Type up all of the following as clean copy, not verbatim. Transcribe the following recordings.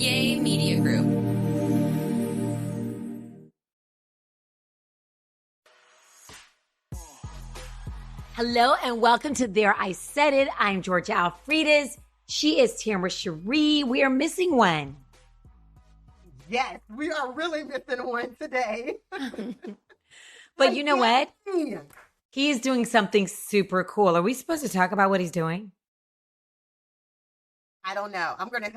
Yay Media Group. Hello and welcome to There I Said It. I'm Georgia Alfredas. She is Tamara Cherie. We are missing one. Yes, we are really missing one today. But you know what? He is doing something super cool. Are we supposed to talk about what he's doing? I don't know. I'm gonna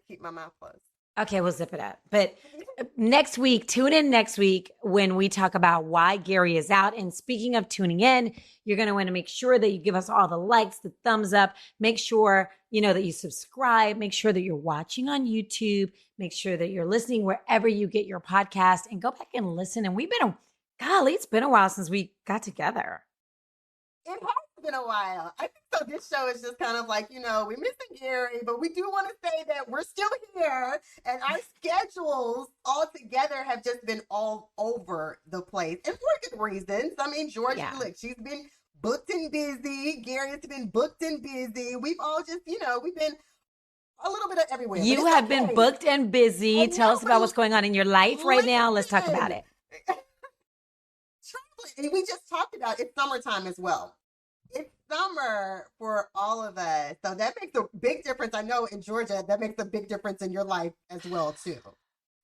keep my mouth closed. Okay, we'll zip it up. But next week, tune in next week when we talk about why Gary is out. And speaking of tuning in, you're going to want to make sure that you give us all the likes, the thumbs up. Make sure, that you subscribe. Make sure that you're watching on YouTube. Make sure that you're listening wherever you get your podcast and go back and listen. And it's been a while since we got together. It has been a while. I think so. This show is just kind of like, we're missing Gary, but we do want to say that we're still here and our schedules all together have just been all over the place. And for good reasons. I mean, Georgia, look, she's been booked and busy. Gary has been booked and busy. We've all just, we've been a little bit of everywhere. You have been booked and busy. Tell us about what's going on in your life right now. Let's talk about it. And we just talked about it's summertime as well. It's summer for all of us. So that makes a big difference. I know in Georgia, that makes a big difference in your life as well, too.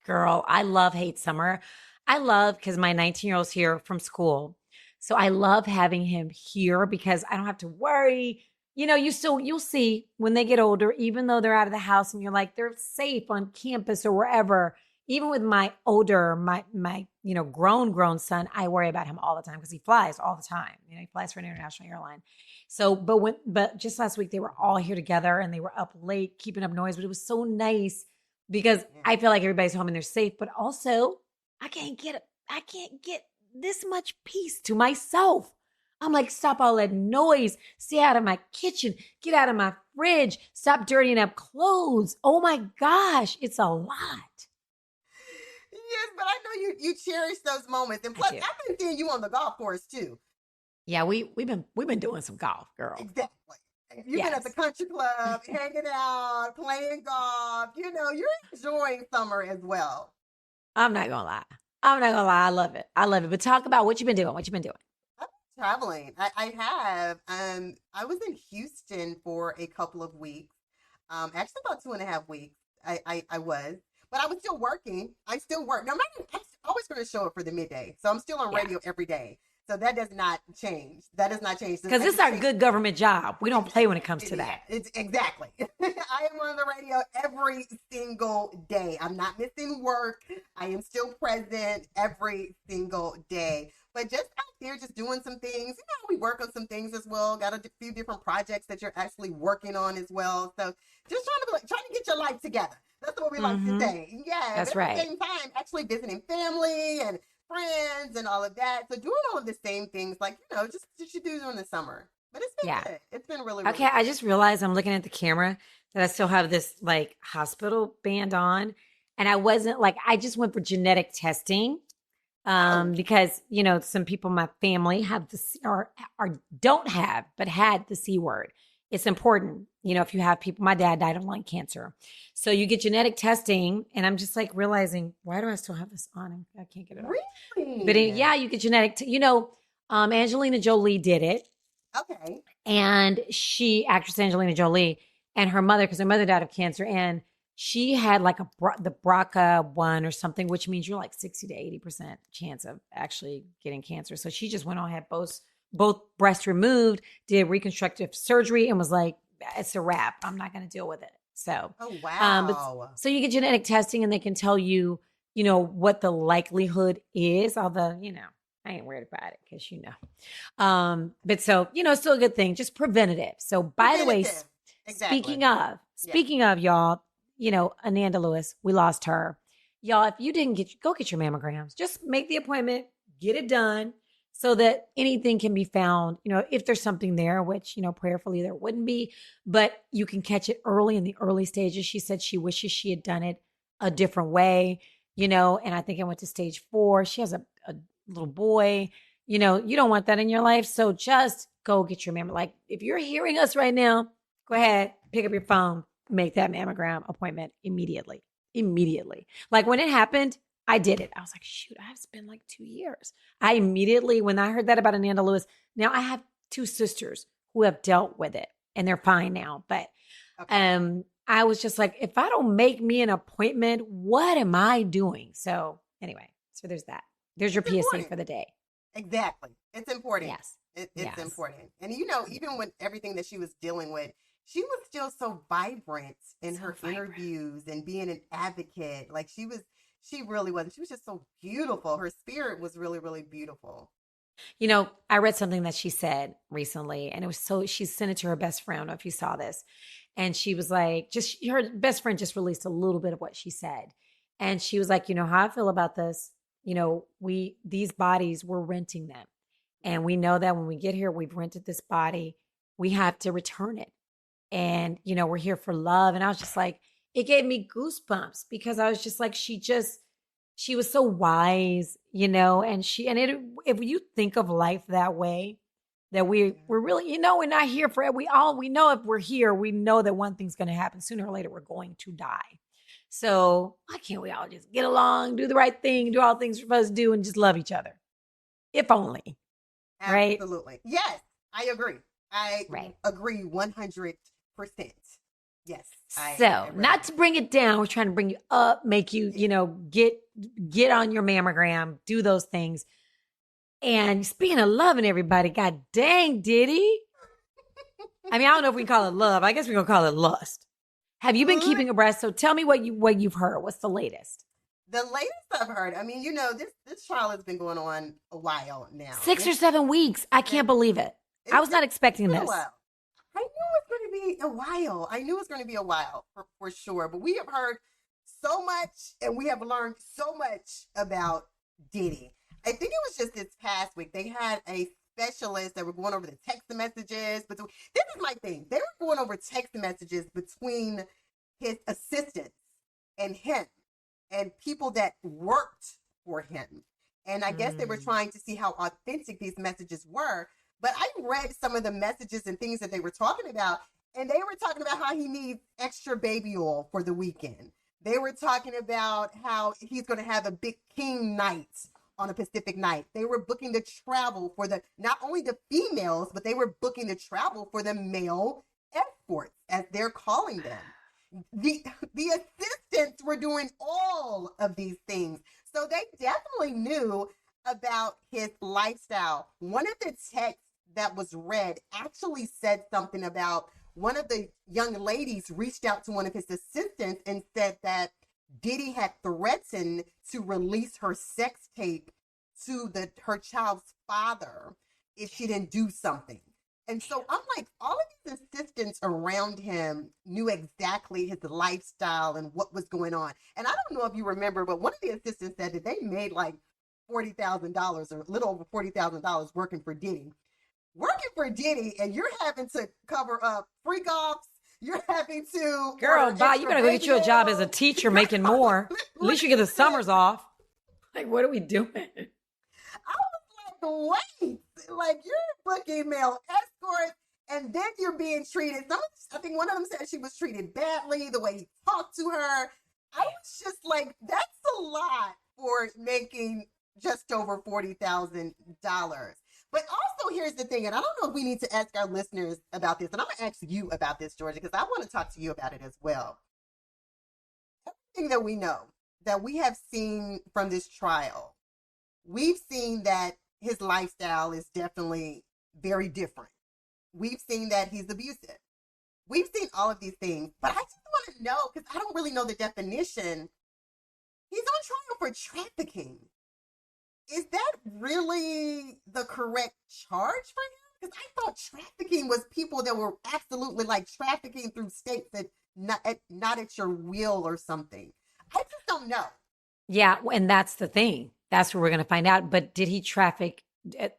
Girl, I hate summer. I love because my 19-year-old's here from school. So I love having him here because I don't have to worry. You'll see when they get older, even though they're out of the house and you're like, they're safe on campus or wherever. Even with my older, my grown son, I worry about him all the time because he flies all the time. He flies for an international airline. So, but just last week they were all here together and they were up late, keeping up noise. But it was so nice because I feel like everybody's home and they're safe. But also, I can't get this much peace to myself. I'm like, stop all that noise. Stay out of my kitchen. Get out of my fridge. Stop dirtying up clothes. Oh my gosh, it's a lot. Yes, but I know you cherish those moments, and plus I've been seeing you on the golf course too. Yeah, we've been doing some golf, girl. Exactly. You've been at the country club, hanging out, playing golf. You're enjoying summer as well. I'm not gonna lie. I love it. But talk about what you've been doing. I've been traveling. I have. I was in Houston for a couple of weeks. Actually about 2.5 weeks. I was. But I was still working. I still work. No matter, I'm always going to show up for the midday. So I'm still on radio every day. So that does not change. Because this is our good government job. We don't play when it comes to that. It's exactly. I am on the radio every single day. I'm not missing work. I am still present every single day. But just out there, just doing some things. We work on some things as well. Got a few different projects that you're actually working on as well. So just trying to get your life together. That's what we like to say. Yeah. That's right. At the same time, actually visiting family and friends and all of that. So doing all of the same things, like, just that you do during the summer. But it's been good. It's been really, really okay. Good. I just realized I'm looking at the camera that I still have this like hospital band on. And I just went for genetic testing. Because, some people in my family have or don't have, but had the C word. It's important, if you have people, my dad died of lung cancer. So you get genetic testing and I'm just like realizing, why do I still have this on? I can't get it off. Really? But you get genetic, Angelina Jolie did it. Okay. And actress Angelina Jolie and her mother, because her mother died of cancer and she had like the BRCA1 or something, which means you're like 60 to 80% chance of actually getting cancer. So she just went on, had both breasts removed, did reconstructive surgery and was like, it's a wrap. I'm not going to deal with it. So, oh, wow. So you get genetic testing and they can tell you, what the likelihood is. Although, I ain't worried about it because, but so, it's still a good thing, just preventative. So by the way, exactly. speaking of y'all, Ananda Lewis, we lost her. Y'all, if you didn't go get your mammograms. Just make the appointment, get it done so that anything can be found, if there's something there, which, prayerfully there wouldn't be, but you can catch it early in the early stages. She said she wishes she had done it a different way, and I think I went to stage 4. She has a little boy, you don't want that in your life. So just go get your mammogram. Like if you're hearing us right now, go ahead, pick up your phone, make that mammogram appointment immediately. immediately. Like when it happened, I did it. I was like, shoot, it's been like 2 years. I immediately, when I heard that about Ananda Lewis, now I have two sisters who have dealt with it and they're fine now. But Okay. I was just like, if I don't make me an appointment, what am I doing? So anyway, so there's that. There's your It's PSA important. for the day. Exactly. It's important. Yes. It's Yes. important. And you know, even with everything that she was dealing with, she was still so vibrant in So her vibrant. interviews and being an advocate. Like she really was. She was just so beautiful. Her spirit was really, really beautiful. You know, I read something that she said recently, and it was so she sent it to her best friend. I don't know if you saw this. And she was like, just her best friend just released a little bit of what she said. And she was like, you know how I feel about this? You know, these bodies, we're renting them. And we know that when we get here, we've rented this body. We have to return it. And, you know, we're here for love. And I was just like, it gave me goosebumps because I was just like, she was so wise, you know, and if you think of life that way, that Yeah. we're really, you know, we're not here for it. We know if we're here, we know that one thing's going to happen sooner or later. We're going to die. So why can't we all just get along, do the right thing, do all the things we're supposed to do, and just love each other? If only, right? Absolutely. Yes, I agree. I Right. agree 100%. Yes, I So, really not do. to bring it down, we're trying to bring you up, make you, you know, get on your mammogram, do those things. And speaking of loving everybody, god dang, Diddy. I mean, I don't know if we can call it love. I guess we're gonna call it lust. Have you been keeping abreast? So tell me what you've heard. What's the latest? The latest I've heard, I mean, you know, this trial has been going on a while now. 6 or 7 weeks. I can't And believe it. I was not it's expecting been a this. while. I knew it was going to be a while. I knew it was going to be a while for sure. But we have heard so much and we have learned so much about Diddy. I think it was just this past week. They had a specialist that were going over the text messages. But this is my thing. They were going over text messages between his assistants and him and people that worked for him. And I guess they were Mm. trying to see how authentic these messages were. But I read some of the messages and things that they were talking about, and they were talking about how he needs extra baby oil for the weekend. They were talking about how he's going to have a big king night on a Pacific night. They were booking the travel for the not only the females, but they were booking the travel for the male escorts, as they're calling them. The assistants were doing all of these things. So they definitely knew about his lifestyle. One of the texts that was read actually said something about one of the young ladies reached out to one of his assistants and said that Diddy had threatened to release her sex tape to her child's father if she didn't do something. And so I'm like, all of these assistants around him knew exactly his lifestyle and what was going on. And I don't know if you remember, but one of the assistants said that they made like $40,000 or a little over $40,000 working for Diddy. Working for Diddy, and you're having to cover up freak offs. You're having to Girl, order bye. You extra better go get baby you a job as a oil. teacher making more. At least you get the summers off. Like, what are we doing? I was like, wait, like you're booking male escorts, and then you're being treated. I think one of them said she was treated badly, the way he talked to her. I was just like, that's a lot for making just over $40,000. But also, here's the thing, and I don't know if we need to ask our listeners about this, and I'm gonna ask you about this, Georgia, because I want to talk to you about it as well. Everything that we know, that we have seen from this trial, we've seen that his lifestyle is definitely very different. We've seen that he's abusive. We've seen all of these things, but I just want to know because I don't really know the definition. He's on trial for trafficking. Is that really the correct charge for him? Because I thought trafficking was people that were absolutely like trafficking through states that not at your will or something. I just don't know. Yeah, and that's the thing. That's where we're going to find out. But did he traffic?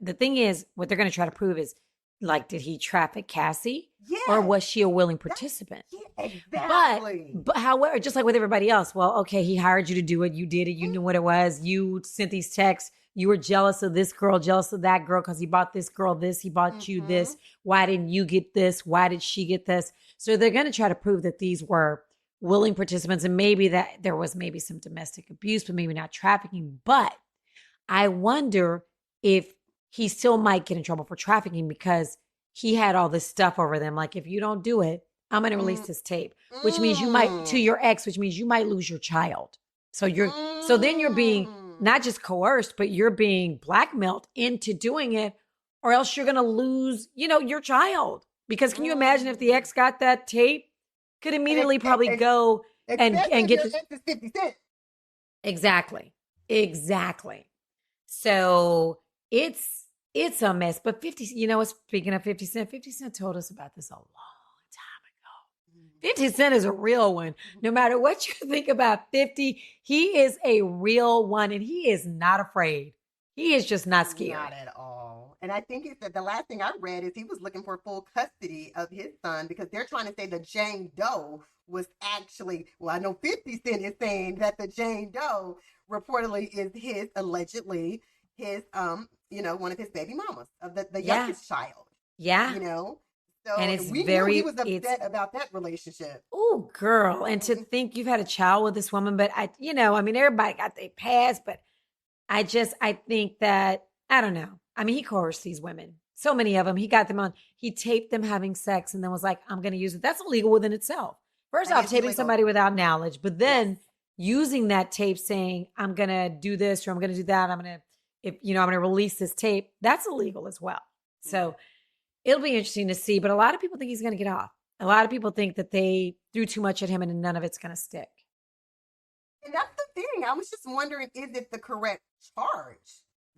The thing is, what they're going to try to prove is, like, did he traffic Cassie, or Yes, was she a willing that's participant? yeah, But exactly. but however, just like with everybody else, well, okay, he hired you to do it. You did it. You knew what it was. You sent these texts. You were jealous of this girl, jealous of that girl because he bought this girl this. He bought you Mm-hmm. this. Why didn't you get this? Why did she get this? So they're going to try to prove that these were willing participants, and maybe that there was maybe some domestic abuse, but maybe not trafficking. But I wonder if he still might get in trouble for trafficking because he had all this stuff over them. Like, if you don't do it, I'm going to release Mm, this tape, which means you might, to mm, your ex, which means you might lose your child. So then you're being mm. not just coerced, but you're being blackmailed into doing it, or else you're going to lose, your child. Because can you imagine if the Mm. ex got that tape, could And immediately probably go especially and if get your the ex is 50 Cent. exactly, exactly. So it's a mess. But 50, speaking of 50 Cent, 50 Cent told us about this a long time ago. 50 Cent is a real one. No matter what you think about 50, he is a real one and he is not afraid. He is just not Not scared. at all. And I think it's that the last thing I read is he was looking for full custody of his son because they're trying to say the Jane Doe was actually, well, I know 50 Cent is saying that the Jane Doe reportedly is his, allegedly, his, one of his baby mamas, of the Yeah. youngest child, Yeah. you know? And So it's we knew he very, was it's upset about that relationship. oh, girl. And to think you've had a child with this woman, but everybody got their past, but I think that, I don't know. I mean, he coerced these women, so many of them. He got them on, he taped them having sex and then was like, I'm going to use it. That's illegal within itself. First That off, is taping illegal. somebody without knowledge, but Yes. then using that tape saying, I'm going to do this or I'm going to do that. I'm going to release this tape. That's illegal as well. Yeah. So it'll be interesting to see. But a lot of people think he's going to get off. A lot of people think that they threw too much at him and none of it's going to stick. And that's the thing. I was just wondering, is it the correct charge?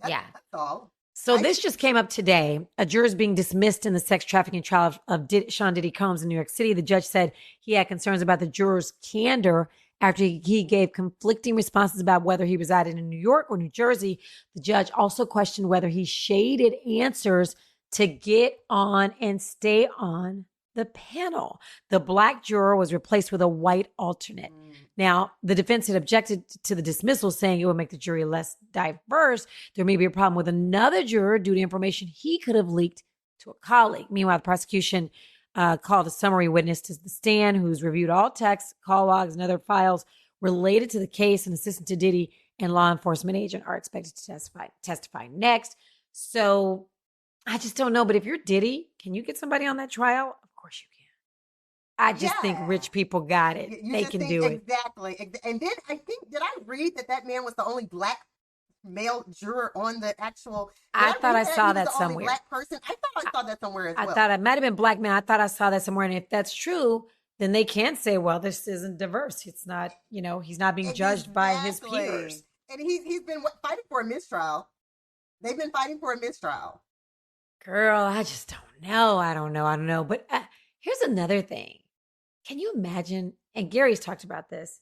Yeah. That's all. So I this just came up today. A juror is being dismissed in the sex trafficking trial of Sean Diddy Combs in New York City. The judge said he had concerns about the juror's candor after he gave conflicting responses about whether he resided in New York or New Jersey. The judge also questioned whether he shaded answers to get on and stay on the panel. The black juror was replaced with a white alternate. Now, the defense had objected to the dismissal, saying it would make the jury less diverse. There may be a problem with another juror due to information he could have leaked to a colleague. Meanwhile, the prosecution called a summary witness to the stand who's reviewed all texts, call logs, and other files related to the case. An assistant to Diddy and law enforcement agent are expected to testify next. So I just don't know. But if you're Diddy, can you get somebody on that trial? Of course you can. I just think Yeah. rich people got it. You They just can think do it. exactly. And then I think, did I read that man was the only black male juror on the actual? Did I I thought read I that saw he was that the only somewhere. black person? I thought I saw that somewhere as I well. thought it might have been black man. I thought I saw that somewhere. And if that's true, then they can say, well, this isn't diverse. It's not, he's not being judged by his Exactly. peers. And he's been fighting for a mistrial. They've been fighting for a mistrial. Girl, I just don't know. I don't know. I don't know. But here's another thing. Can you imagine? And Gary's talked about this.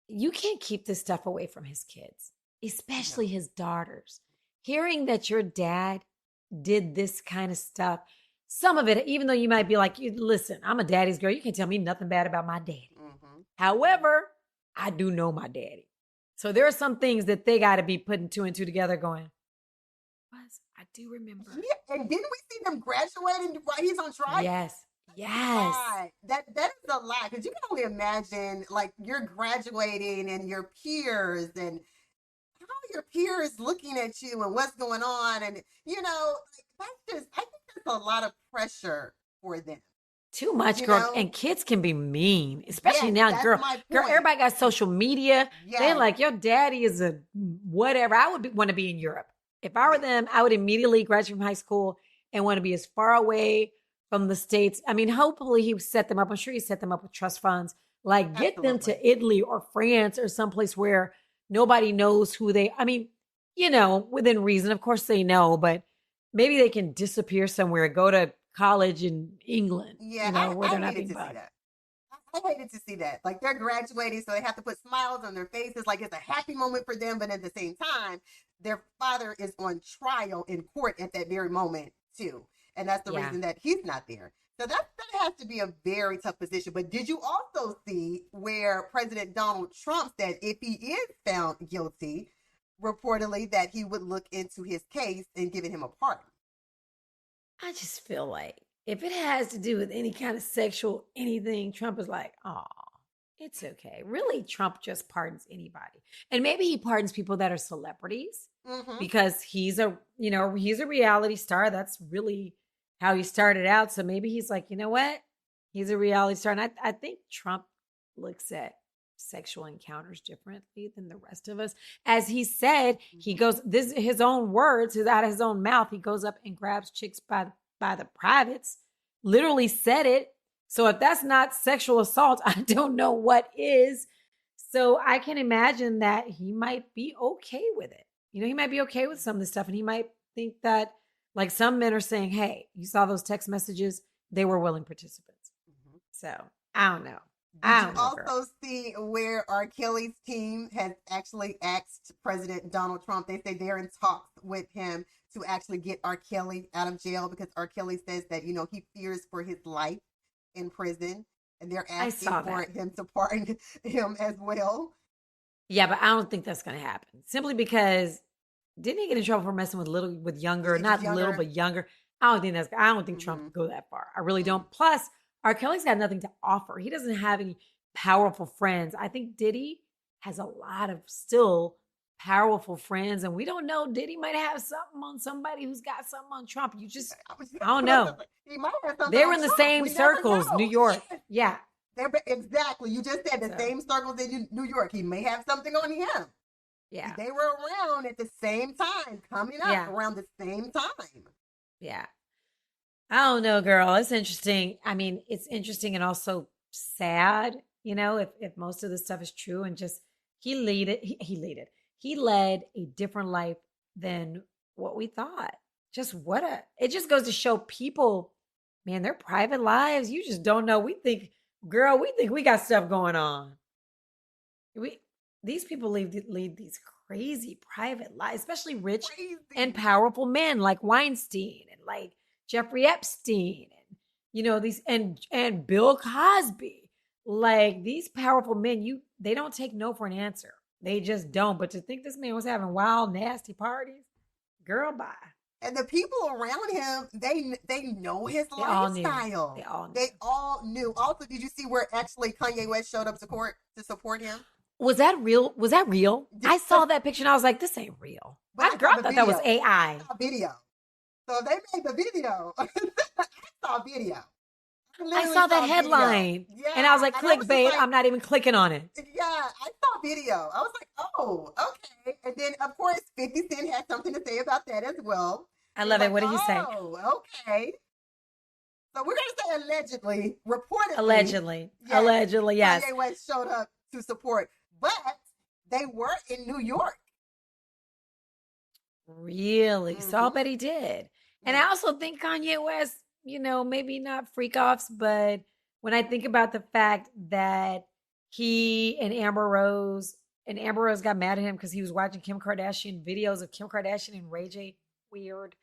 You can't keep this stuff away from his kids, especially No. his daughters. Hearing that your dad did this kind of stuff, some of it, even though you might be like, listen, I'm a daddy's girl. You can't tell me nothing bad about my daddy. Mm-hmm. However, I do know my daddy. So there are some things that they got to be putting two and two together going, I do remember. Yeah, and didn't we see them graduating while he's on trial? Yes. Yes. God, that is a lot because you can only imagine like you're graduating and your peers and how your peers looking at you and what's going on and like, that's just I think that's a lot of pressure for them. Too much, You girl. know, And kids can be mean, especially yes, now, that's girl. my Girl, point. everybody got social media. They're Yes, like, your daddy is a whatever. I would want to be in Europe. If I were them, I would immediately graduate from high school and want to be as far away from the States. I mean, hopefully he set them up. I'm sure he set them up with trust funds. Like, get them absolutely. to Italy or France or someplace where nobody knows who they, I mean, within reason. Of course they know, but maybe they can disappear somewhere, go to college in England, Yeah, where I they're not hated being to see bugged. that. I hated to see that. Like they're graduating, so they have to put smiles on their faces, like it's a happy moment for them. But at the same time, their father is on trial in court at that very moment too, and that's the Yeah. reason that he's not there. So that has to be a very tough position. But did you also see where President Donald Trump said if he is found guilty, reportedly that he would look into his case and giving him a pardon? I just feel like if it has to do with any kind of sexual anything, Trump is like, oh. It's okay. Really, Trump just pardons anybody. And maybe he pardons people that are celebrities Mm-hmm. because he's a reality star. That's really how he started out. So maybe he's like, you know what? He's a reality star. And I think Trump looks at sexual encounters differently than the rest of us. As he said, he goes, this is his own words, out of his own mouth. He goes up and grabs chicks by the privates, literally said it. So if that's not sexual assault, I don't know what is. So I can imagine that he might be okay with it. He might be okay with some of this stuff. And he might think that, like some men are saying, hey, you saw those text messages? They were willing participants. Mm-hmm. So I don't know. Did you also see where R. Kelly's team has actually asked President Donald Trump? They say they're in talks with him to actually get R. Kelly out of jail because R. Kelly says that, he fears for his life in prison, and they're asking for him to pardon him as well. Yeah, but I don't think that's going to happen. Simply because didn't he get in trouble for messing with younger, not younger. Little, but younger? I don't think Trump would go that far. I really don't. Plus, R. Kelly's got nothing to offer. He doesn't have any powerful friends. I think Diddy has a lot of still powerful friends, and we don't know. Diddy might have something on somebody who's got something on Trump. I don't know. He might have something. They were in the same circles, New York. Yeah. Exactly. You just said the same circles in New York. He may have something on him. Yeah. They were around at the same time, coming up around the same time. Yeah. I don't know, girl. It's interesting. I mean, it's interesting and also sad, if most of this stuff is true and just he led a different life than what we thought. It just goes to show people, man, their private lives, you just don't know. We think we got stuff going on. These people lead these crazy private lives, especially rich and powerful men like Weinstein and like Jeffrey Epstein and these and Bill Cosby. Like these powerful men, they don't take no for an answer. They just don't. But to think this man was having wild, nasty parties, girl, bye. And the people around him, they know his lifestyle. They all knew. Also, did you see where actually Kanye West showed up to support him? Was that real? I saw that picture and I was like, this ain't real. I thought that was AI. I saw video. So they made the video. I saw video. I saw that headline. Yeah, and I was like, clickbait. I'm not even clicking on it. Yeah, I saw video. I was like, oh, okay. And then, of course, 50 Cent had something to say about that as well. I love it. What did he say? Oh, okay. So we're going to say allegedly, reportedly. Allegedly, yes. Kanye West showed up to support. But they were in New York. Really? Mm-hmm. So I'll bet he did. And I also think Kanye West, maybe not freak offs, but when I think about the fact that he and Amber Rose got mad at him because he was watching Kim Kardashian videos of Kim Kardashian and Ray J. Weird.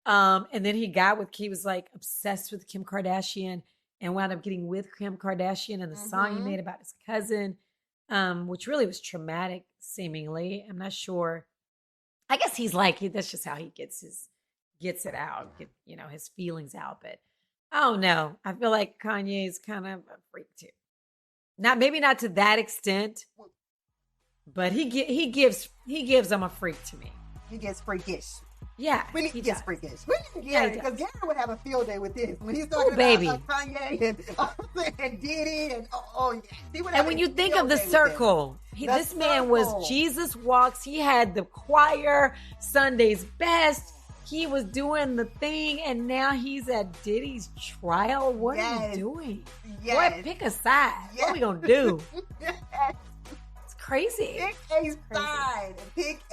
And then he was like obsessed with Kim Kardashian and wound up getting with Kim Kardashian and the song he made about his cousin, which really was traumatic, seemingly. I'm not sure. I guess that's just how he gets it out, his feelings out. But I don't know. I feel like Kanye is kind of a freak too. Maybe not to that extent, but he gives them a freak to me. He gets freakish. Yeah, we need to get freakish. We need Gary, because Gary would have a field day with this when he's talking about Kanye and Diddy and and when you think of the circle, this man was Jesus Walks. He had the choir, Sunday's Best. He was doing the thing, and now he's at Diddy's trial. What are you doing? Boy, pick a side. What are we gonna do? It's crazy. Pick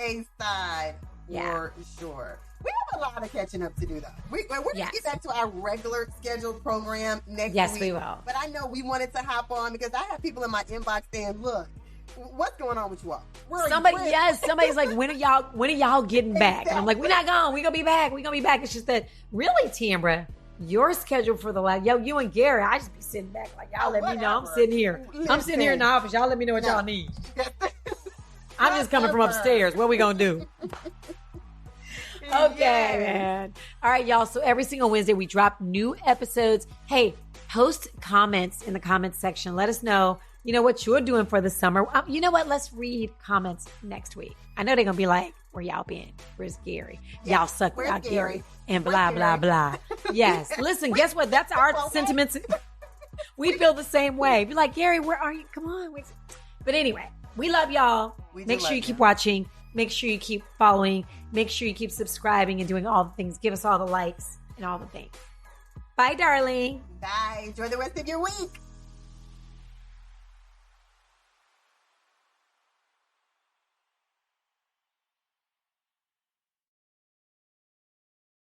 a side. For sure. We have a lot of catching up to do, though. We're going to get back to our regular scheduled program next week. Yes, we will. But I know we wanted to hop on because I have people in my inbox saying, look, what's going on with you all? Somebody's like, when are y'all getting back? And I'm like, we're not gone. We're going to be back. It's just that, really, Tambra, your schedule for the last, you and Gary, I just be sitting back like, y'all let me know. I'm sitting here. I'm sitting here in the office. Y'all let me know what y'all need. I'm just coming from upstairs. What we going to do? Okay, man. All right, y'all. So every single Wednesday, we drop new episodes. Hey, post comments in the comments section. Let us know you know, what you're doing for the summer. You know what? Let's read comments next week. I know they're going to be like, where y'all been? Where's Gary? Y'all suck without Gary. And blah, blah, blah. Yes. Listen, guess what? That's our sentiments. We feel the same way. Be like, Gary, where are you? Come on. But anyway, we love y'all. Make sure you keep watching. Make sure you keep following. Make sure you keep subscribing and doing all the things. Give us all the likes and all the things. Bye, darling. Bye. Enjoy the rest of your week.